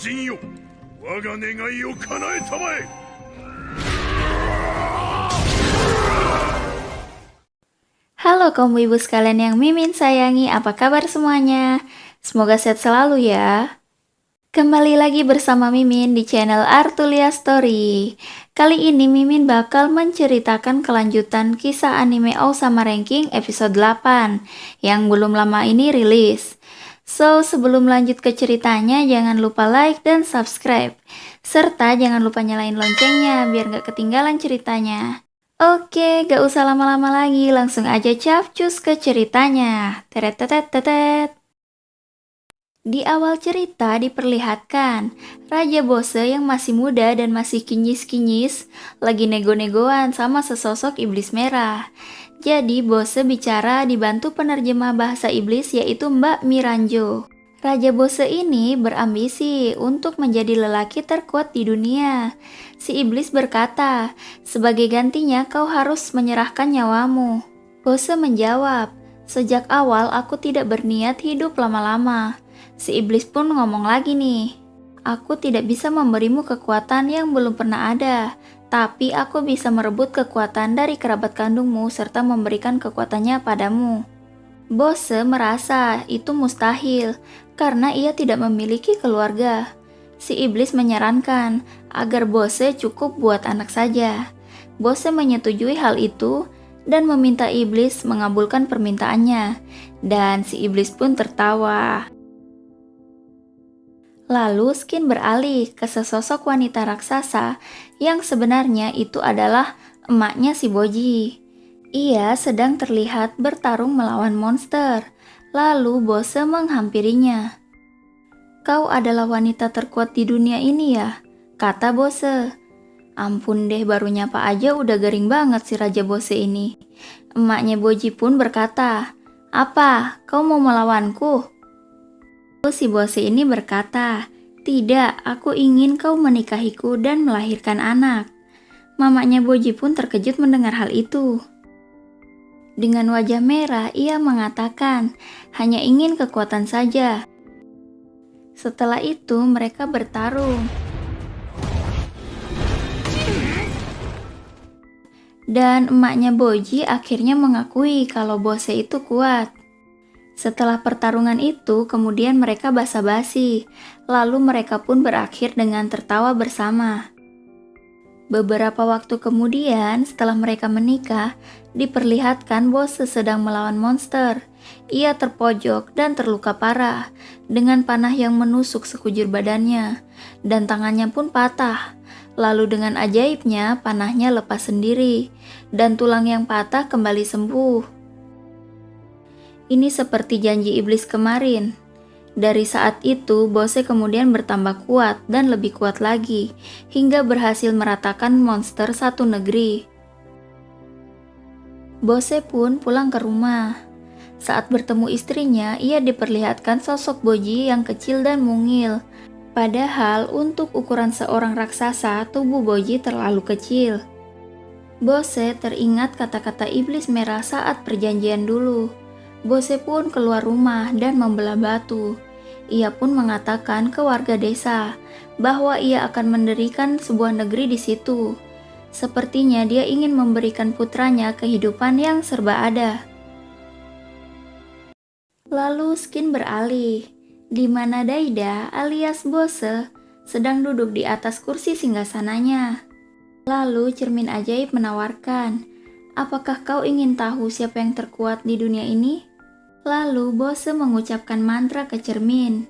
人よ、我が願いを叶えたまえ。Halo kaum ibu sekalian yang Mimin sayangi, apa kabar semuanya? Semoga sehat selalu ya. Kembali lagi bersama Mimin di channel Artulia Story. Kali ini Mimin bakal menceritakan kelanjutan kisah anime Osama Ranking episode 8 yang belum lama ini rilis. So, sebelum lanjut ke ceritanya, jangan lupa like dan subscribe. Serta jangan lupa nyalain loncengnya biar gak ketinggalan ceritanya. Oke, gak usah lama-lama lagi, langsung aja capcus ke ceritanya. Teret tetet tetet. Di awal cerita diperlihatkan, Raja Bose yang masih muda dan masih kinyis-kinyis lagi nego-negoan sama sesosok iblis merah. Jadi Bose bicara dibantu penerjemah bahasa iblis yaitu Mbak Miranjo. Raja Bose ini berambisi untuk menjadi lelaki terkuat di dunia. Si iblis berkata, sebagai gantinya kau harus menyerahkan nyawamu. Bose menjawab, sejak awal aku tidak berniat hidup lama-lama. Si iblis pun ngomong lagi nih, aku tidak bisa memberimu kekuatan yang belum pernah ada, tapi aku bisa merebut kekuatan dari kerabat kandungmu serta memberikan kekuatannya padamu. Bose merasa itu mustahil karena ia tidak memiliki keluarga. Si iblis menyarankan agar Bose cukup buat anak saja. Bose menyetujui hal itu dan meminta iblis mengabulkan permintaannya, dan si iblis pun tertawa. Lalu Skin beralih ke sesosok wanita raksasa yang sebenarnya itu adalah emaknya si Boji. Ia sedang terlihat bertarung melawan monster. Lalu Bose menghampirinya. Kau adalah wanita terkuat di dunia ini ya? Kata Bose. Ampun deh, baru nyapa aja udah garing banget si Raja Bose ini. Emaknya Boji pun berkata, apa? Kau mau melawanku? Si Bose ini berkata, tidak, aku ingin kau menikahiku dan melahirkan anak. Mamanya Boji pun terkejut mendengar hal itu. Dengan wajah merah, ia mengatakan, hanya ingin kekuatan saja. Setelah itu, mereka bertarung. Dan emaknya Boji akhirnya mengakui kalau Bose itu kuat. Setelah pertarungan itu, kemudian mereka basa-basi, lalu mereka pun berakhir dengan tertawa bersama. Beberapa waktu kemudian, setelah mereka menikah, diperlihatkan Bose sedang melawan monster. Ia terpojok dan terluka parah, dengan panah yang menusuk sekujur badannya, dan tangannya pun patah. Lalu dengan ajaibnya, panahnya lepas sendiri, dan tulang yang patah kembali sembuh. Ini seperti janji iblis kemarin. Dari saat itu, Bose kemudian bertambah kuat dan lebih kuat lagi, hingga berhasil meratakan monster satu negeri. Bose pun pulang ke rumah. Saat bertemu istrinya, ia diperlihatkan sosok Boji yang kecil dan mungil. Padahal untuk ukuran seorang raksasa, tubuh Boji terlalu kecil. Bose teringat kata-kata iblis merah saat perjanjian dulu. Bose pun keluar rumah dan membelah batu. Ia pun mengatakan ke warga desa bahwa ia akan mendirikan sebuah negeri di situ. Sepertinya dia ingin memberikan putranya kehidupan yang serba ada. Lalu Skin beralih, di mana Daida alias Bose sedang duduk di atas kursi singgasananya. Lalu cermin ajaib menawarkan, apakah kau ingin tahu siapa yang terkuat di dunia ini? Lalu Bose mengucapkan mantra ke cermin.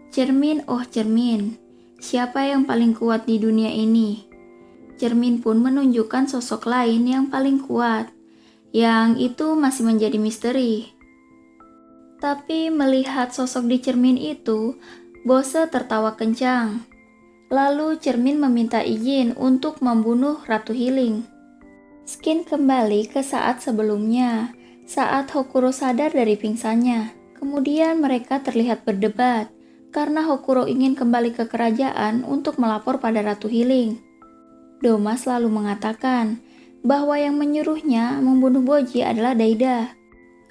Cermin, oh cermin, siapa yang paling kuat di dunia ini? Cermin pun menunjukkan sosok lain yang paling kuat. Yang itu masih menjadi misteri. Tapi melihat sosok di cermin itu, Bose tertawa kencang. Lalu cermin meminta izin untuk membunuh Ratu Healing. Skin kembali ke saat sebelumnya. Saat Hokuro sadar dari pingsannya, kemudian mereka terlihat berdebat karena Hokuro ingin kembali ke kerajaan untuk melapor pada Ratu Healing. Doma selalu mengatakan bahwa yang menyuruhnya membunuh Boji adalah Daida.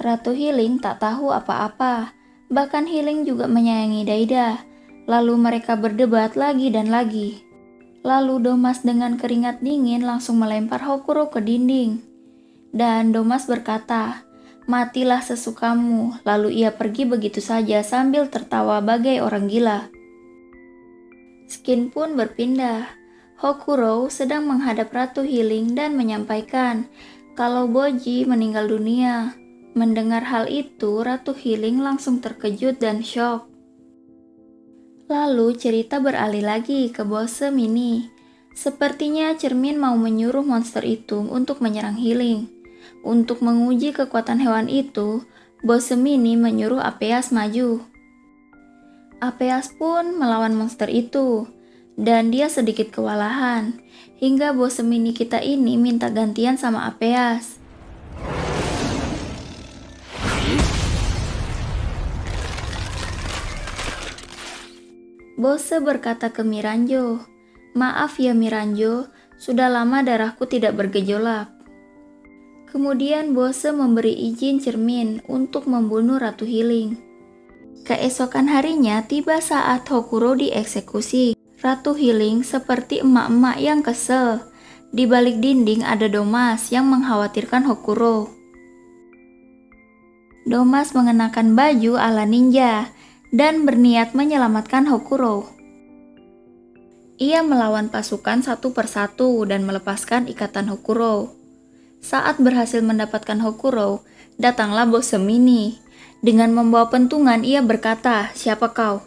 Ratu Healing tak tahu apa-apa, bahkan Healing juga menyayangi Daida. Lalu mereka berdebat lagi dan lagi. Lalu Domas dengan keringat dingin langsung melempar Hokuro ke dinding. Dan Domas berkata, "Matilah sesukamu." Lalu ia pergi begitu saja sambil tertawa bagai orang gila. Skin pun berpindah. Hokuro sedang menghadap Ratu Healing dan menyampaikan kalau Boji meninggal dunia. Mendengar hal itu, Ratu Healing langsung terkejut dan shock. Lalu cerita beralih lagi ke Bose Mini. Sepertinya cermin mau menyuruh monster itu untuk menyerang Healing. Untuk menguji kekuatan hewan itu, Bose Mini menyuruh Apeas maju. Apeas pun melawan monster itu, dan dia sedikit kewalahan, hingga Bose Mini kita ini minta gantian sama Apeas. Bose berkata ke Miranjo, "Maaf ya Miranjo, sudah lama darahku tidak bergejolak." Kemudian Bose memberi izin cermin untuk membunuh Ratu Healing. Keesokan harinya tiba saat Hokuro dieksekusi. Ratu Healing seperti emak-emak yang kesel. Di balik dinding ada Domas yang mengkhawatirkan Hokuro. Domas mengenakan baju ala ninja dan berniat menyelamatkan Hokuro. Ia melawan pasukan satu persatu dan melepaskan ikatan Hokuro. Saat berhasil mendapatkan Hokuro, datanglah Bose Mini. Dengan membawa pentungan, ia berkata, "Siapa kau?"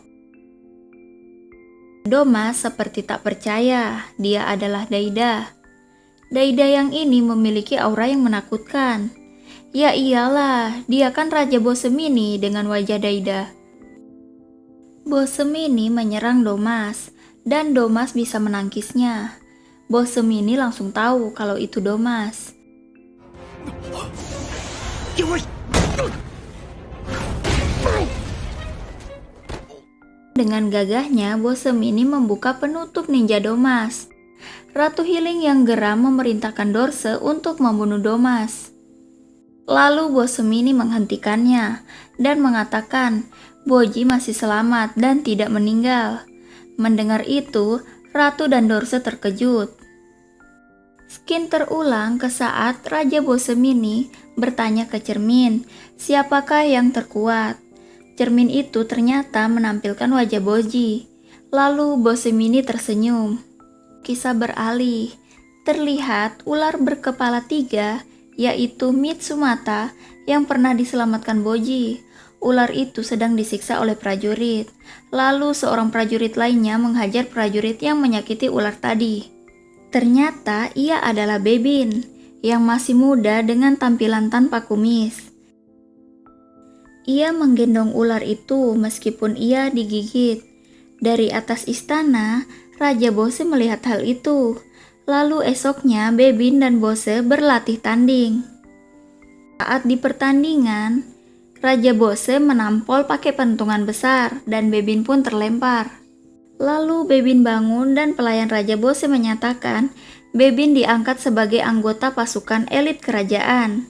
Domas seperti tak percaya, dia adalah Daida. Daida yang ini memiliki aura yang menakutkan. Ya iyalah, dia kan Raja Bose Mini dengan wajah Daida. Bose Mini menyerang Domas, dan Domas bisa menangkisnya. Bose Mini langsung tahu kalau itu Domas. Dengan gagahnya, Bose Mini membuka penutup ninja Domas. Ratu Healing yang geram memerintahkan Dorse untuk membunuh Domas. Lalu Bose Mini menghentikannya dan mengatakan Boji masih selamat dan tidak meninggal. Mendengar itu, Ratu dan Dorse terkejut. Skin terulang ke saat Raja Bose Mini bertanya ke cermin, siapakah yang terkuat? Cermin itu ternyata menampilkan wajah Boji. Lalu Bose Mini tersenyum. Kisah beralih. Terlihat ular berkepala 3, yaitu Mitsumata, yang pernah diselamatkan Boji. Ular itu sedang disiksa oleh prajurit. Lalu seorang prajurit lainnya menghajar prajurit yang menyakiti ular tadi. Ternyata ia adalah Bebin, yang masih muda dengan tampilan tanpa kumis. Ia menggendong ular itu meskipun ia digigit. Dari atas istana, Raja Bose melihat hal itu. Lalu esoknya Bebin dan Bose berlatih tanding. Saat di pertandingan, Raja Bose menampol pakai pentungan besar dan Bebin pun terlempar. Lalu Bebin bangun dan pelayan Raja Bose menyatakan Bebin diangkat sebagai anggota pasukan elit kerajaan.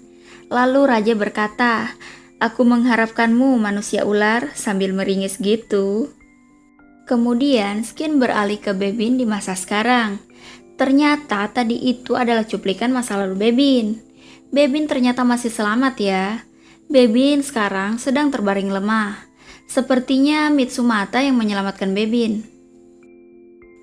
Lalu Raja berkata, "Aku mengharapkanmu manusia ular," sambil meringis gitu. Kemudian Skin beralih ke Bebin di masa sekarang. Ternyata tadi itu adalah cuplikan masa lalu Bebin. Bebin ternyata masih selamat ya. Bebin sekarang sedang terbaring lemah. Sepertinya Mitsumata yang menyelamatkan Bebin.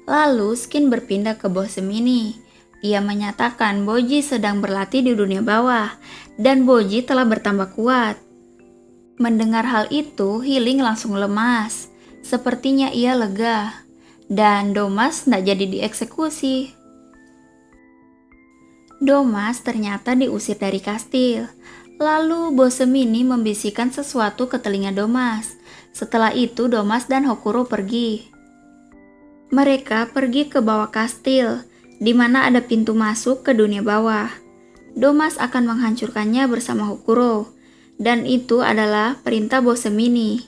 Lalu Skin berpindah ke Bose Mini. Ia menyatakan Boji sedang berlatih di dunia bawah dan Boji telah bertambah kuat. Mendengar hal itu, Healing langsung lemas. Sepertinya ia lega. Dan Domas tidak jadi dieksekusi. Domas ternyata diusir dari kastil. Lalu Bose Mini membisikkan sesuatu ke telinga Domas. Setelah itu Domas dan Hokuro pergi. Mereka pergi ke bawah kastil, di mana ada pintu masuk ke dunia bawah. Domas akan menghancurkannya bersama Hokuro, dan itu adalah perintah Bose Mini.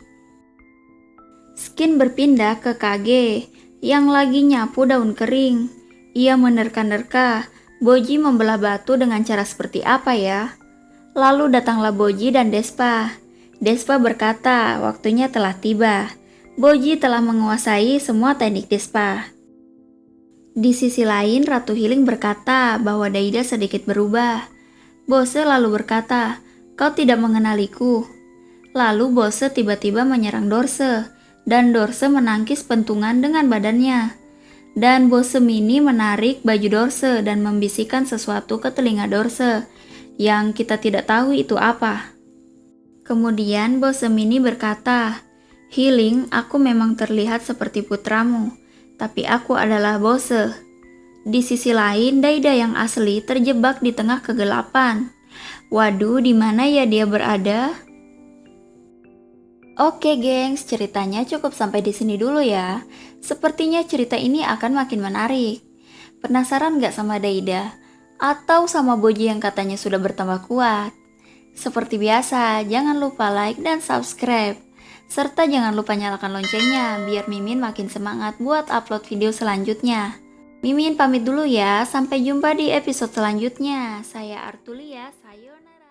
Skin berpindah ke Kage, yang lagi nyapu daun kering. Ia menerka-nerka, Boji membelah batu dengan cara seperti apa ya? Lalu datanglah Boji dan Despa. Despa berkata, waktunya telah tiba. Boji telah menguasai semua teknik Despa. Di sisi lain, Ratu Healing berkata bahwa Daida sedikit berubah. Bose lalu berkata, "Kau tidak mengenaliku." Lalu Bose tiba-tiba menyerang Dorse, dan Dorse menangkis pentungan dengan badannya. Dan Bose Mini menarik baju Dorse dan membisikkan sesuatu ke telinga Dorse, yang kita tidak tahu itu apa. Kemudian Bose Mini berkata, "Healing, aku memang terlihat seperti putramu, tapi aku adalah Bose." Di sisi lain, Daida yang asli terjebak di tengah kegelapan. Waduh, di mana ya dia berada? Oke, gengs, ceritanya cukup sampai di sini dulu ya. Sepertinya cerita ini akan makin menarik. Penasaran gak sama Daida? Atau sama Boji yang katanya sudah bertambah kuat? Seperti biasa, jangan lupa like dan subscribe. Serta jangan lupa nyalakan loncengnya biar Mimin makin semangat buat upload video selanjutnya. Mimin pamit dulu ya, sampai jumpa di episode selanjutnya. Saya Artulia, sayonara.